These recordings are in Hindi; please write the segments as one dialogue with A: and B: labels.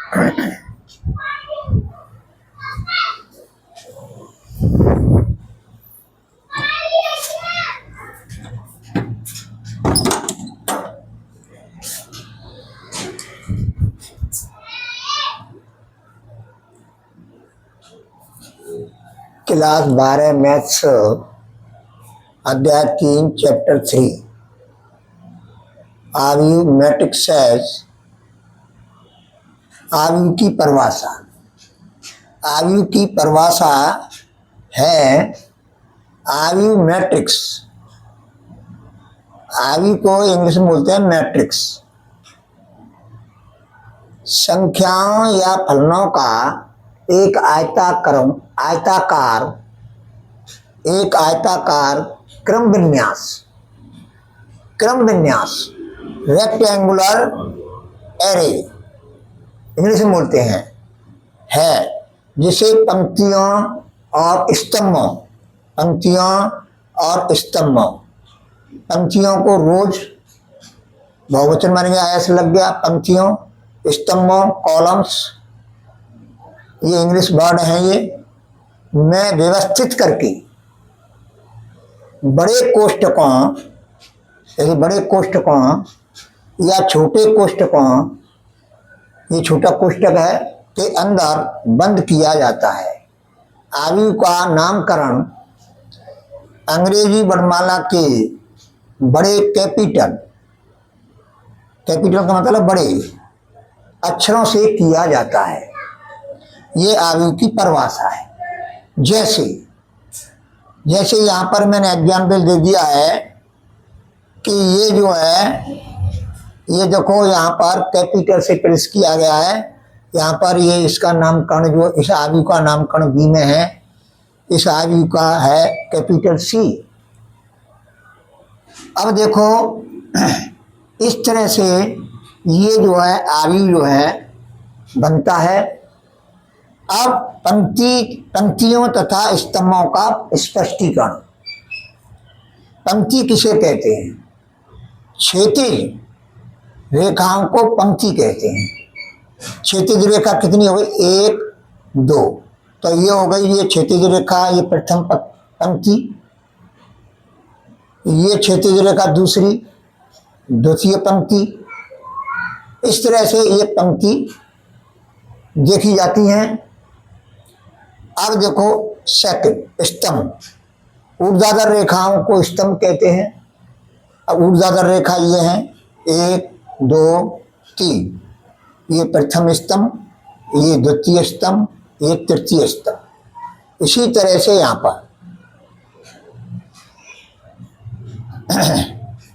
A: क्लास 12 मैथ्स अध्याय 3 चैप्टर 3 आयु मैट्रिक्स आयु की परिभाषा। आयु की परिभाषा है आयु मैट्रिक्स। आयु को इंग्लिश में बोलते हैं मैट्रिक्स। संख्याओं या फलनों का एक आयताकार क्रम विन्यास रेक्टेंगुलर एरे इंग्लिश में बोलते हैं है, जिसे पंक्तियों और स्तंभों पंक्तियों को रोज बहुवचन बन गया, ऐसे लग गया। पंक्तियों, स्तंभों, कॉलम्स, ये इंग्लिश वर्ड हैं। ये मैं व्यवस्थित करके बड़े कोष्ठकों या छोटे कोष्ठकों, ये छोटा कोष्ठक है, के अंदर बंद किया जाता है। आयु का नामकरण अंग्रेजी वर्णमाला के बड़े कैपिटल का मतलब बड़े अक्षरों से किया जाता है। ये आयु की परिभाषा है। जैसे यहाँ पर मैंने एग्जाम्पल दे दिया है कि ये जो है, ये देखो यहाँ पर कैपिटल से प्रेस किया गया है। यहाँ पर ये इसका नामकरण, जो इस आयु का नामकरण बी में है, इस आयु का है कैपिटल सी। अब देखो इस तरह से ये जो है आयु जो है बनता है। अब पंक्तियों तथा स्तंभों का स्पष्टीकरण। पंक्ति किसे कहते हैं? क्षैतिज रेखाओं को पंक्ति कहते हैं। क्षैतिज रेखा कितनी हो गई? 1, 2। तो ये हो गई ये क्षैतिज रेखा, ये प्रथम पंक्ति। ये क्षैतिज रेखा दूसरी, द्वितीय पंक्ति। इस तरह से ये पंक्ति देखी जाती हैं। अब देखो सेकंड, स्तंभ। ऊर्ध्वाधर रेखाओं को स्तंभ कहते हैं। अब ऊर्ध्वाधर रेखा ये हैं 1, 2, 3। ये प्रथम स्तंभ, ये द्वितीय स्तंभ, ये तृतीय स्तंभ। इसी तरह से यहाँ पर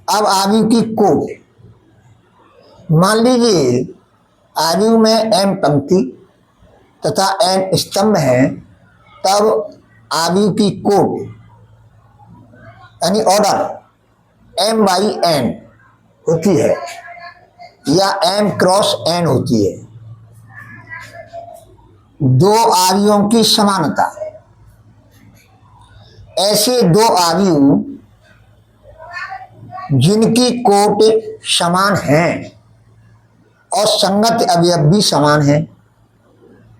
A: अब आयु की कोट। मान लीजिए आयु में m पंक्ति तथा n स्तंभ हैं, तब आयु की कोट यानी ऑर्डर m/n होती है या m क्रॉस n होती है। दो आयुओं की समानता। ऐसे दो आयु जिनकी कोट समान हैं और संगत अवयव भी समान हैं,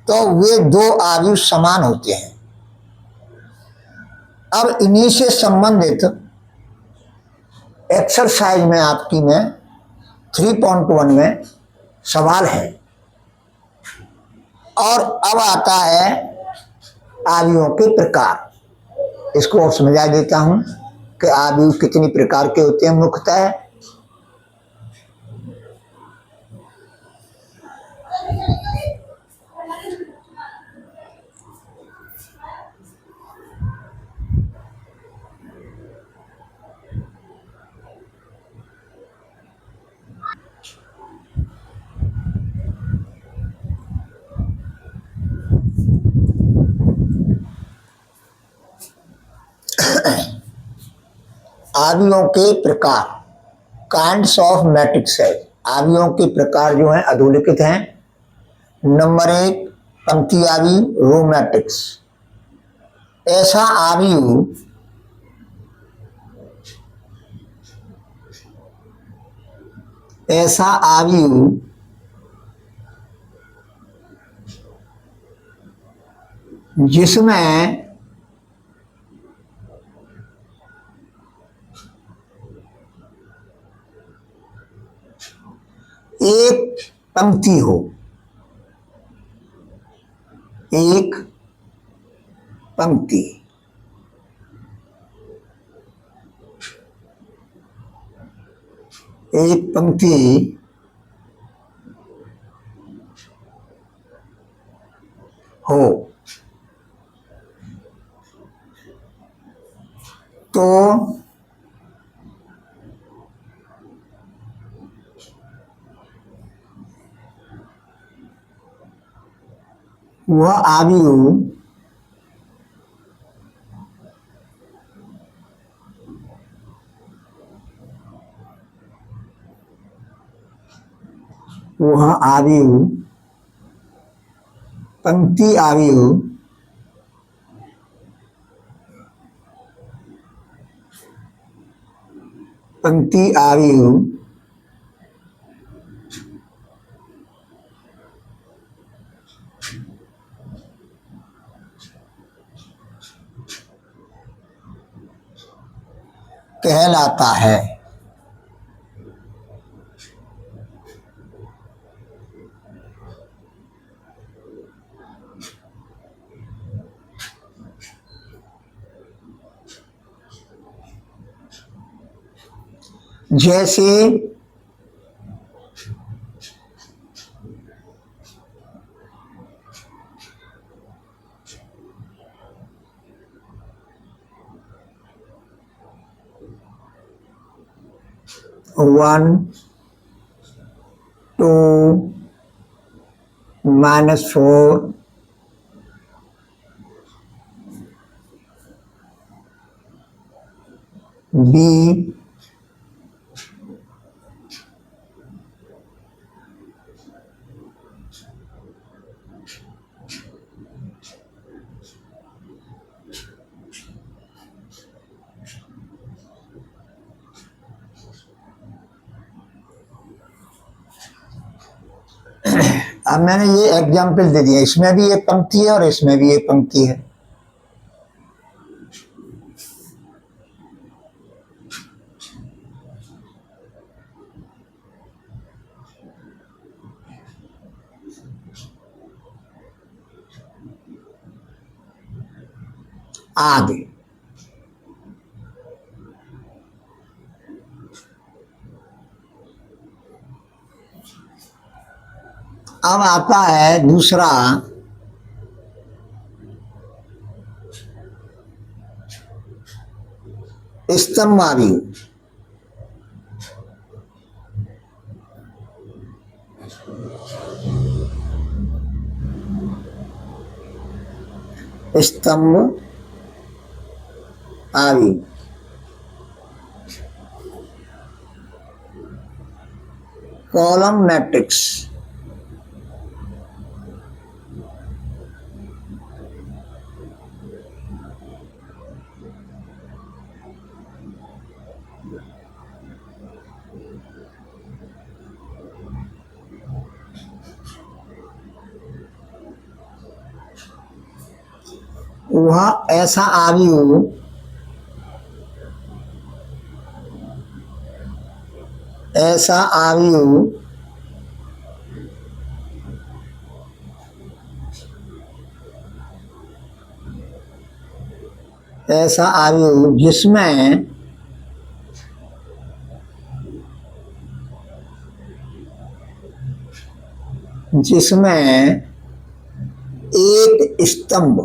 A: तो वे दो आयु समान होते हैं। अब इन्हीं से संबंधित एक्सरसाइज में आपकी में 3.1 में सवाल है। और अब आता है आयुओं के प्रकार। इसको और समझा देता हूं कि आयु कितनी प्रकार के होते हैं मुख्यतः। आयुओं के प्रकार, काइंड्स ऑफ मैट्रिक्स है। आयुओं के प्रकार जो हैं अधोलिखित हैं। नंबर 1, पंक्ति आयु, रो मैट्रिक्स। ऐसा आयु जिसमें एक पंक्ति हो, एक पंक्ति, एक पंक्ति हो तो वह आयु पंक्ति आयु कहलाता है। जैसे वन टू -4 बी अब मैंने ये एग्जाम्पल दे दिया, इसमें भी एक पंक्ति है और इसमें भी एक पंक्ति है। आगे अब आता है दूसरा स्तंभावी। स्तंभ आवी कॉलम मैट्रिक्स। वह ऐसा आयु ऐसा आयु जिसमें एक स्तंभ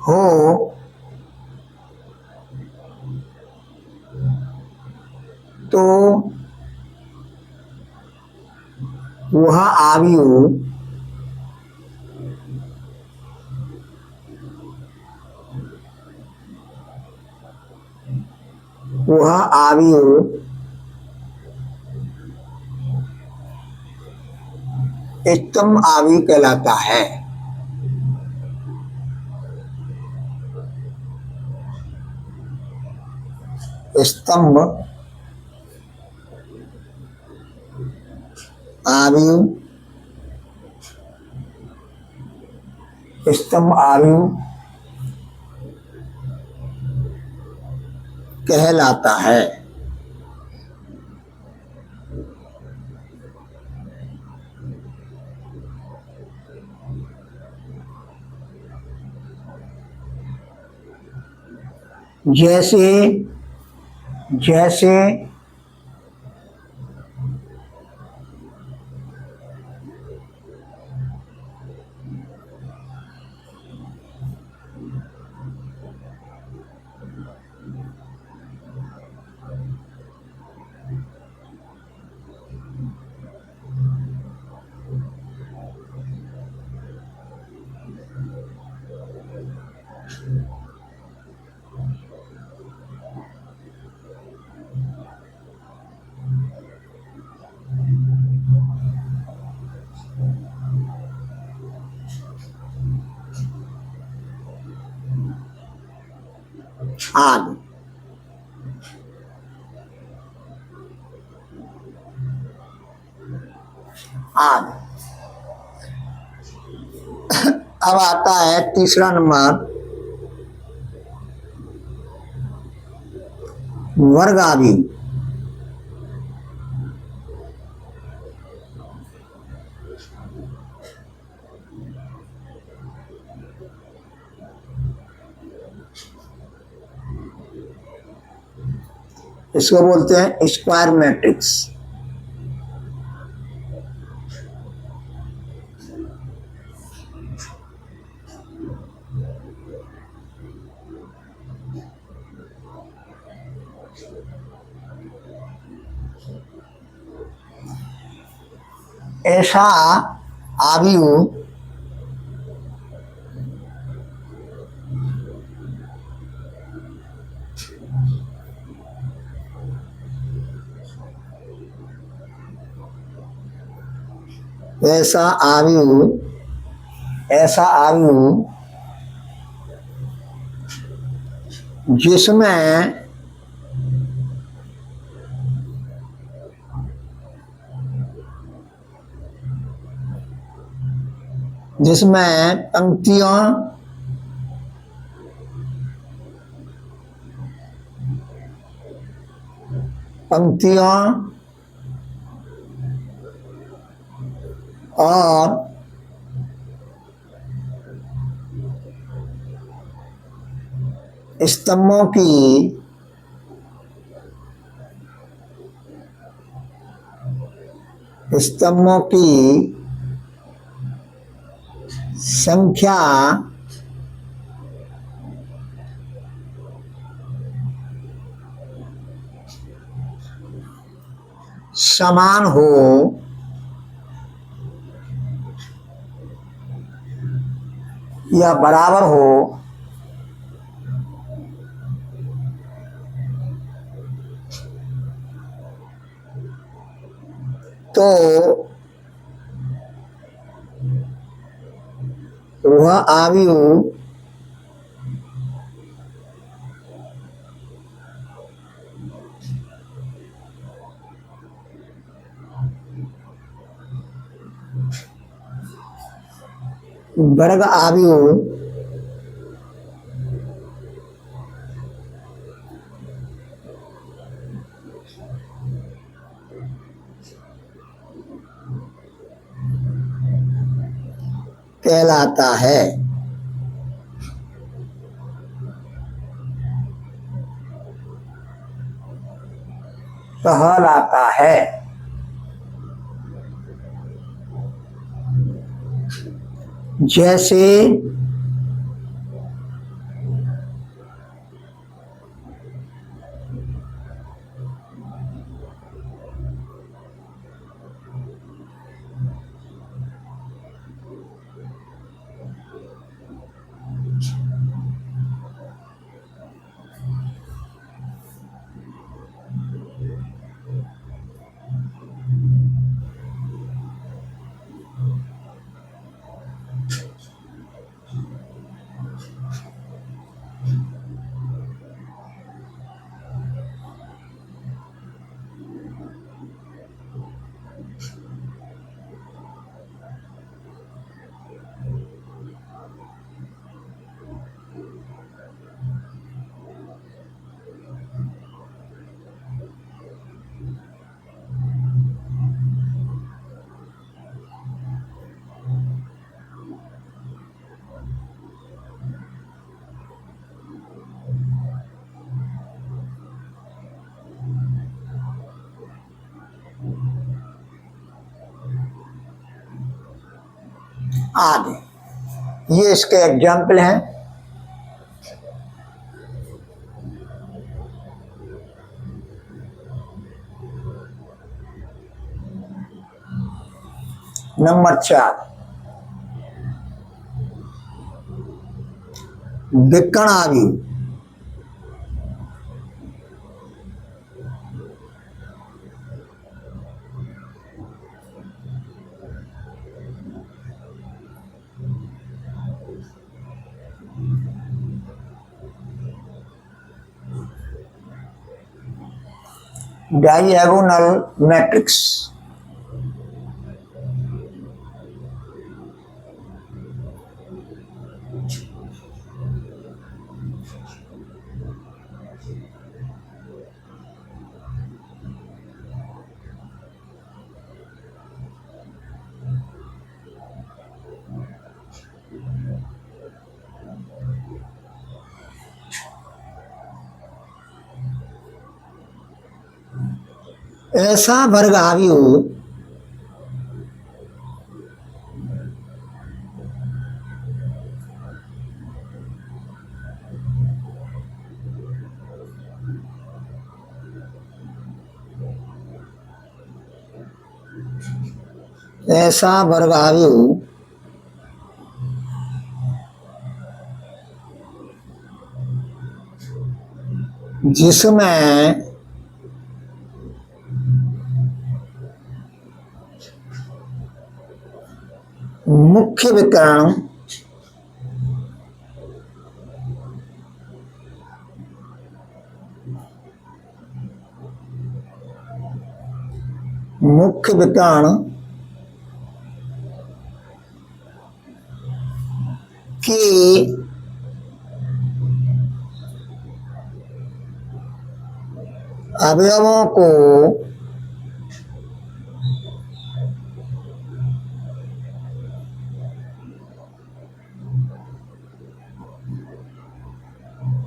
A: हो तो वह आयु स्तंभ आदि कहलाता है। स्तंभ आदि, स्तंभ आदि कहलाता है। जैसे जैसे आदि। आदि। अब आता है तीसरा नंबर, वर्ग आदि। इसको बोलते हैं स्क्वायर मैट्रिक्स। ऐसा आयु ऐसा आयु ऐसा आयु जिसमें जिसमें पंक्तियां पंक्तियां और स्तंभों की संख्या समान हो या बराबर हो तो वह आयु वर्ग आयु कहलाता है। कहलाता है। जैसे आदि, ये इसके एग्जाम्पल हैं। नंबर 4, विकर्ण आदि। Diagonal matrix. ऐसा वर्ग आयु ऐसा वर्ग आयु जिसमें मुख्य विकर्ण मुख्य विकर्ण के अवयवों को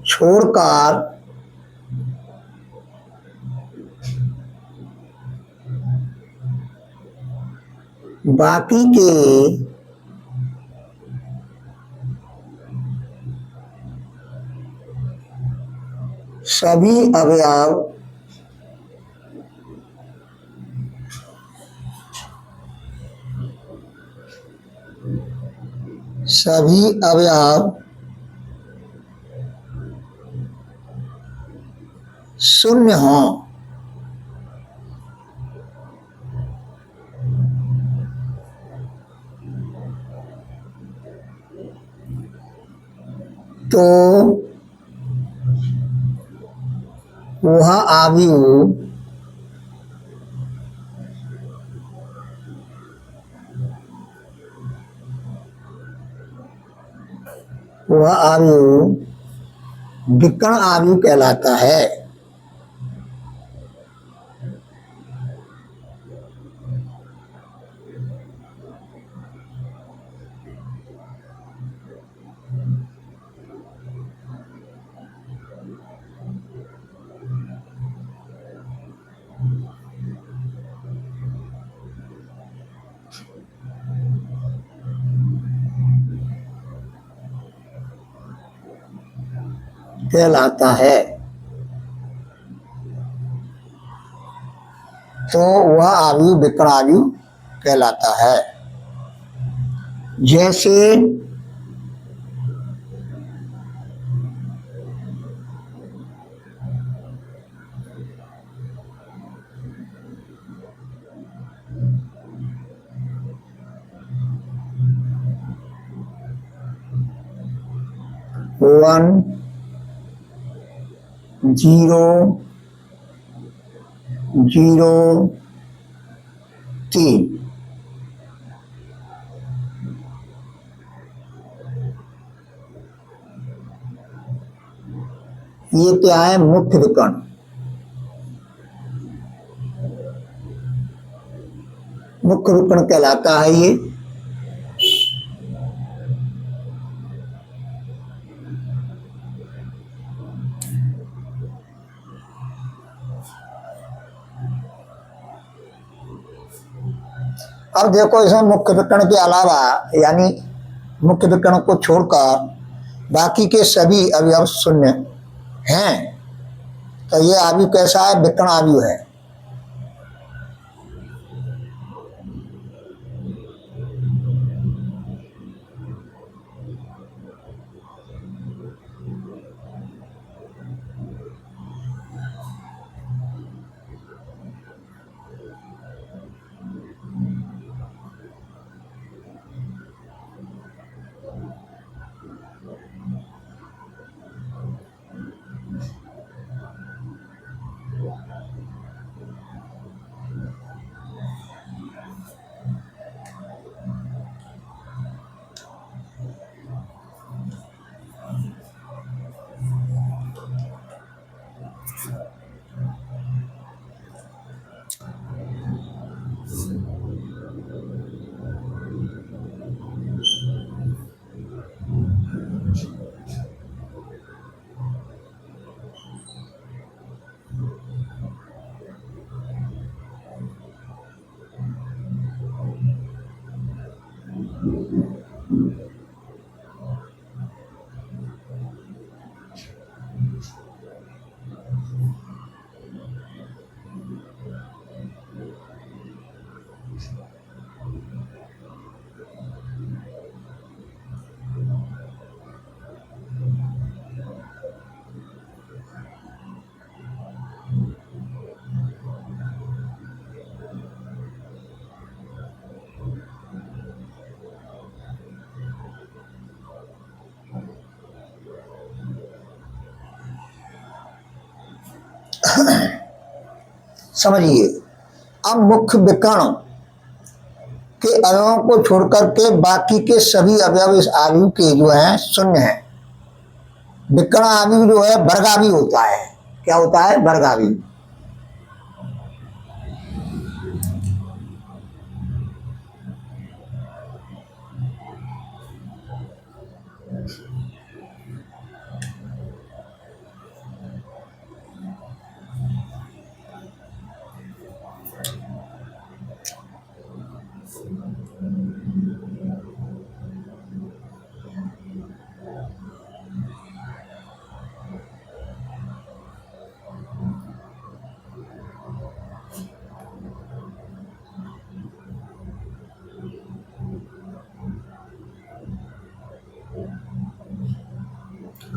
A: छोड़कर बाकी के सभी अवयव शून्य हों। तो वह आयु विकर्ण आयु कहलाता है। तो वह आयु विकर्ण आयु कहलाता है। जैसे 1 0 0 3, ये क्या है? मुख्य विकर्ण। मुख्य विकर्ण कहलाता है ये। अब देखो इसमें मुख्य विकर्ण के अलावा यानी मुख्य विकर्ण को छोड़कर बाकी के सभी अवयव शून्य हैं, तो ये आयु कैसा है? विकर्ण आयु है। समझिए, अब मुख्य विकर्ण के अवयवों को छोड़कर के बाकी के सभी अवयव इस आयु के जो है शून्य है। विकर्ण आयु जो है वर्गावी होता है। क्या होता है? वर्गावी।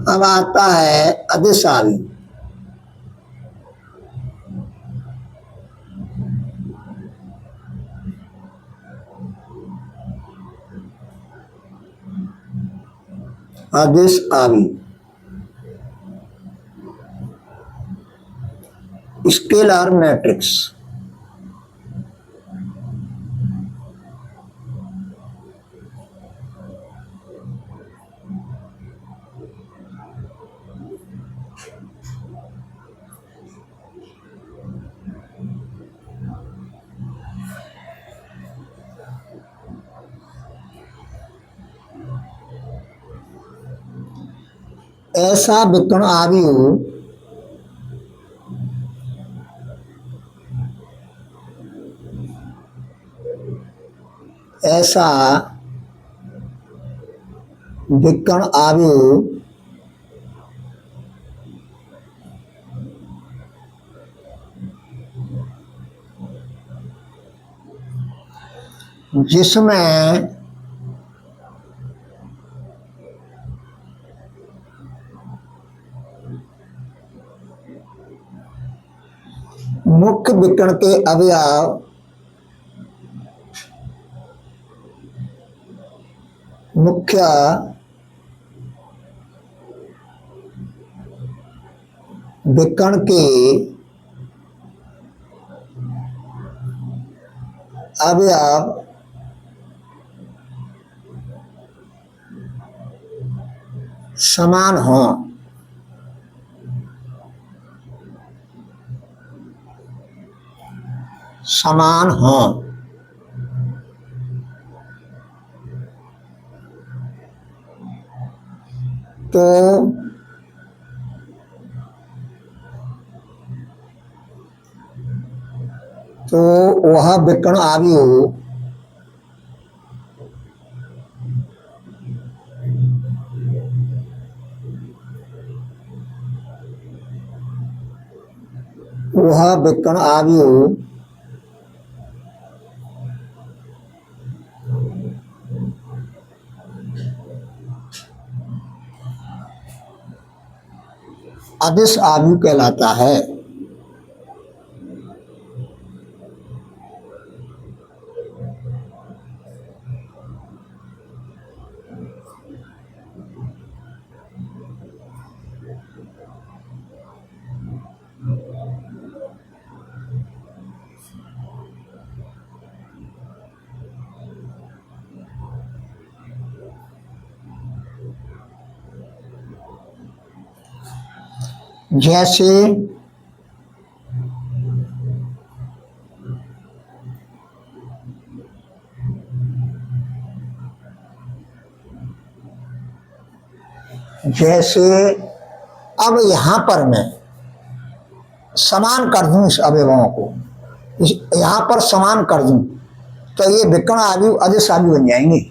A: अब आता है अदिश आयु। अदिश आयु स्केलर मैट्रिक्स। ऐसा विकर्ण आयु ऐसा विकर्ण आयु जिसमें मुख्य विकर्ण के अवयव मुख्य विकर्ण के अवयव समान हों। समान हों तो वह विकर्ण आयु वह विकर्ण आयु अदिश आयु कहलाता है। जैसे अब यहाँ पर मैं समान कर दूं इस अवयवों को, यहाँ पर समान कर दूं तो ये विकर्ण आयु अदिश आयु बन जाएंगे।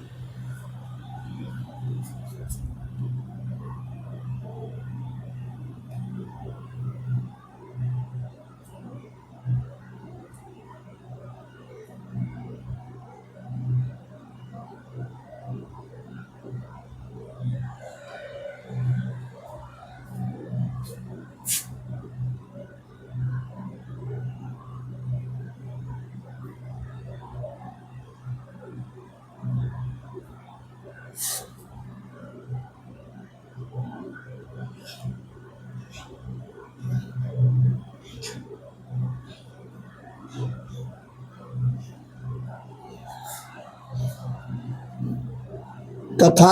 A: तथा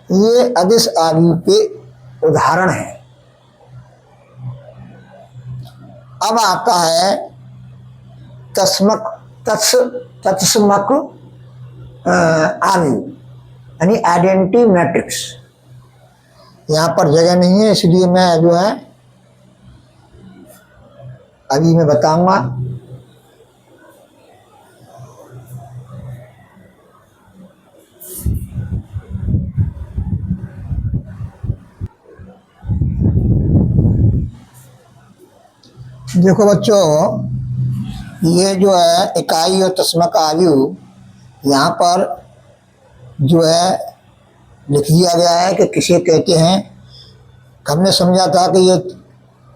A: ये अदिश आयु के उदाहरण हैं। अब आता है तत्समक आयु यानी आइडेंटिटी मैट्रिक्स। यहाँ पर जगह नहीं है इसलिए मैं जो है अभी मैं बताऊंगा। देखो बच्चों, ये जो है इकाई और तस्मक आयु यहाँ पर जो है लिख दिया गया है कि किसे कहते हैं। हमने समझा था कि ये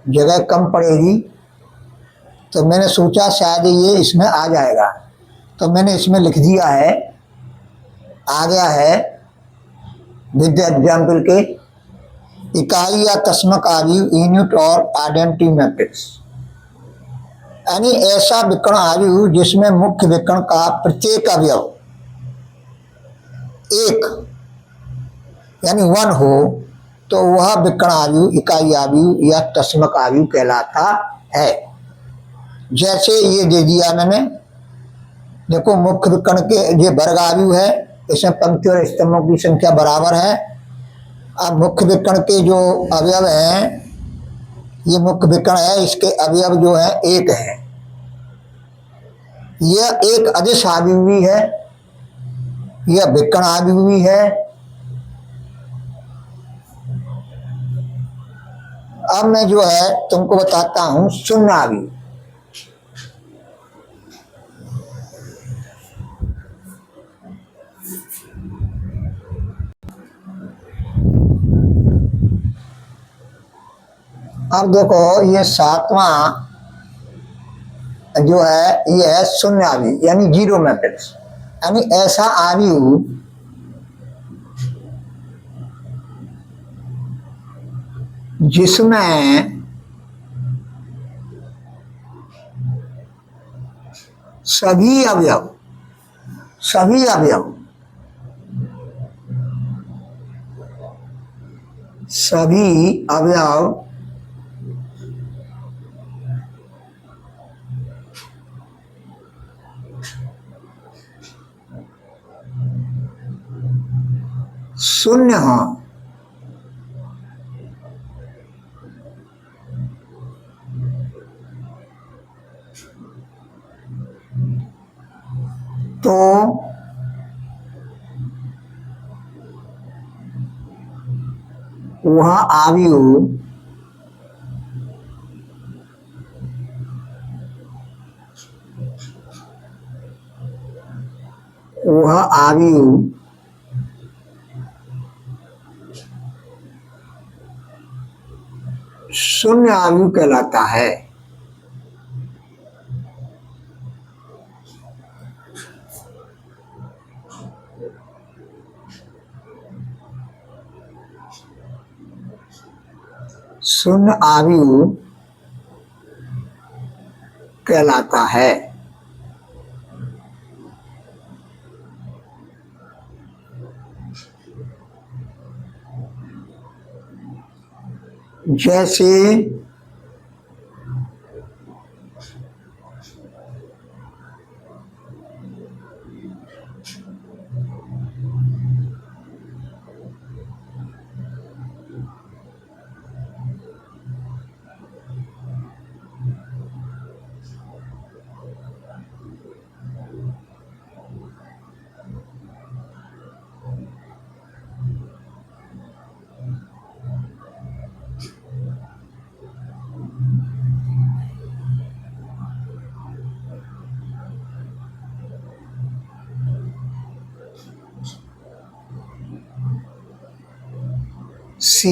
A: जगह कम पड़ेगी तो मैंने सोचा शायद ये इसमें आ जाएगा, तो मैंने इसमें लिख दिया है, आ गया है विद एग्जाम्पल के। इकाई या तस्मक आयु यूनिट और आइडेंटिटी मैट्रिक्स यानी ऐसा विकर्ण आयु जिसमें मुख्य विकर्ण का प्रत्येक अवयव एक यानी वन हो तो वह विकर्ण आयु इकाई आयु या तस्मक आयु कहलाता है। जैसे ये दे दिया मैंने, देखो मुख्य विकर्ण के ये वर्ग आयु है, इसमें पंक्ति और स्तंभों की संख्या बराबर है। अब मुख्य विकर्ण के जो अवयव हैं, ये मुख्य विकर्ण है, इसके अवयव जो है एक है। यह एक अदिश आयु भी है, यह विकर्ण आयु भी है। अब मैं जो है तुमको बताता हूं शून्य आयु। अब देखो ये सातवां जो है ये है शून्य आयु यानी जीरो मैट्रिक्स, यानी ऐसा आयु जिसमें सभी अवयव सभी अवयव, सभी अवयव शून्य हों तो वह आयु शून्य आयु कहलाता है। शून्य आयु कहलाता है। जैसे सी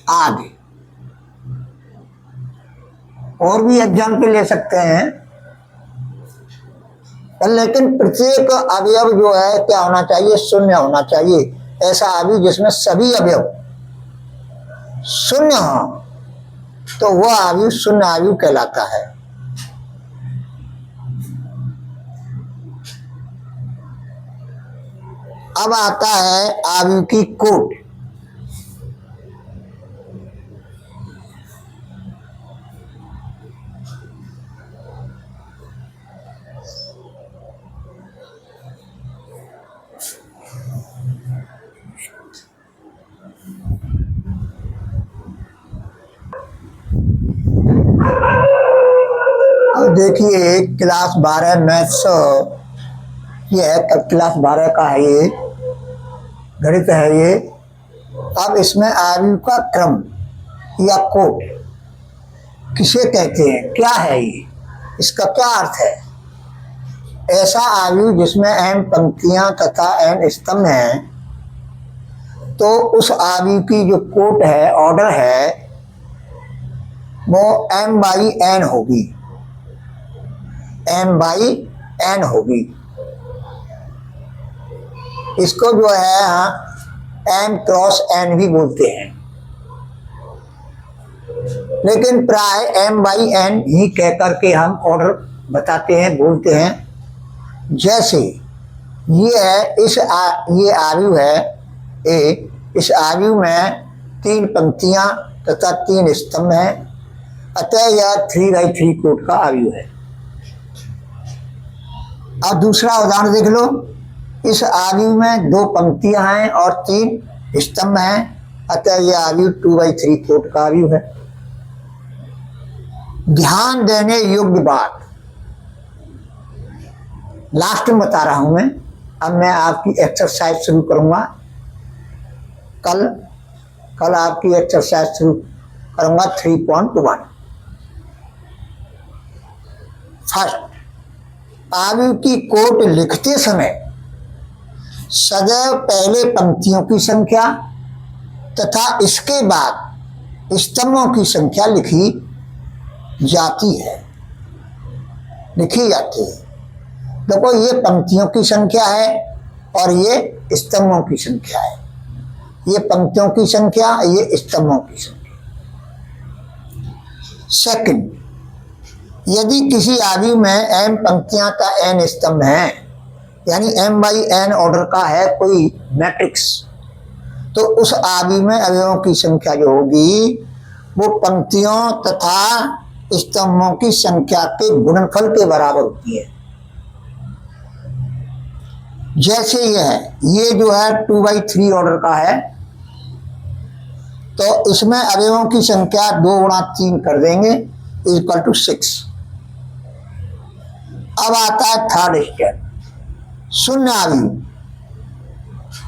A: आदि और भी एग्जाम्पल ले सकते हैं, लेकिन प्रत्येक अवयव जो है क्या होना चाहिए, शून्य होना चाहिए। ऐसा अवयव जिसमें सभी अवयव शून्य हो तो वह अवयव शून्य अवयव कहलाता है। अब आता है अवयव की कोट। देखिए क्लास 12 मैथ्स ये है, क्लास 12 का है, ये गणित है ये। अब इसमें अवयव का क्रम या कोट किसे कहते हैं, क्या है ये, इसका क्या अर्थ है। ऐसा अवयव जिसमें n पंक्तियां तथा n स्तंभ हैं तो उस अवयव की जो कोट है, ऑर्डर है, वो m/n होगी, m/n होगी। इसको जो है m×n भी बोलते हैं, लेकिन प्राय m/n ही कह करके हम ऑर्डर बताते हैं, बोलते हैं। जैसे ये है, ये अवयव है ए, इस अवयव में 3 पंक्तियां तथा 3 स्तंभ हैं, अतः यह 3/3 कोट का अवयव है। अब दूसरा उदाहरण देख लो, इस अवयव में 2 पंक्तियां हैं और 3 स्तंभ हैं, अतः यह अवयव 2/3 कोट का अवयव है। ध्यान देने योग्य बात लास्ट में बता रहा हूं मैं। अब मैं आपकी एक्सरसाइज शुरू करूंगा, कल आपकी एक्सरसाइज शुरू करूंगा 3.1। फर्स्ट, अवयव की कोट लिखते समय सदैव पहले पंक्तियों की संख्या तथा इसके बाद स्तंभों की संख्या लिखी जाती है। देखो ये पंक्तियों की संख्या है, और ये स्तंभों की संख्या है। ये पंक्तियों की संख्या, ये स्तंभों की संख्या। सेकंड, यदि किसी आयु में m पंक्तियां का n स्तंभ है, यानी m बाई n ऑर्डर का है कोई मैट्रिक्स, तो उस आयु में अवयवों की संख्या जो होगी वो पंक्तियों तथा स्तंभों की संख्या के गुणनफल के बराबर होती है। जैसे ये जो है 2/3 ऑर्डर का है, तो इसमें अवयवों की संख्या 2 गुणा 3 कर देंगे इक्वल टू 6। अब आता है थर्ड स्टेप, शून्य आयु।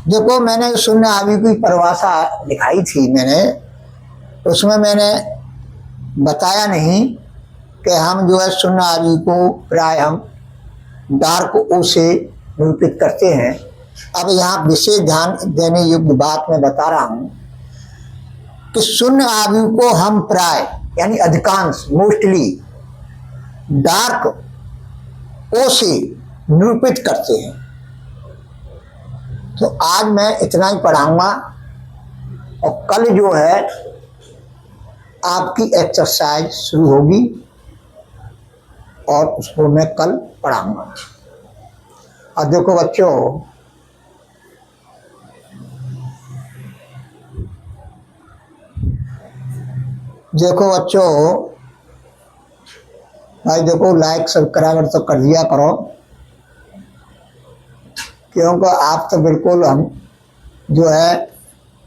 A: देखो मैंने शून्य आयु की परिभाषा लिखाई थी, मैंने उसमें मैंने बताया नहीं कि हम जो है शून्य आयु को प्राय हम डार्क ओ से निरूपित करते हैं। अब यहाँ विशेष ध्यान देने योग्य बात मैं बता रहा हूँ कि शून्य आयु को हम प्राय यानी अधिकांश मोस्टली डार्क ओ से निरूपित करते हैं। तो आज मैं इतना ही पढ़ाऊंगा और कल जो है आपकी एक्सरसाइज शुरू होगी और उसको मैं कल पढ़ाऊंगा। और देखो बच्चों, भाई देखो लाइक सब्सक्राइब तो कर दिया करो, क्योंकि आप तो बिल्कुल हम जो है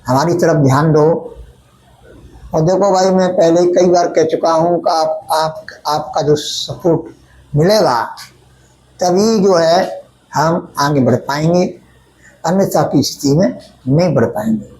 A: हमारी तरफ ध्यान दो। और देखो भाई, मैं पहले ही कई बार कह चुका हूँ कि आपका जो सपोर्ट मिलेगा तभी जो है हम आगे बढ़ पाएंगे, अन्यथा की स्थिति में नहीं बढ़ पाएंगे।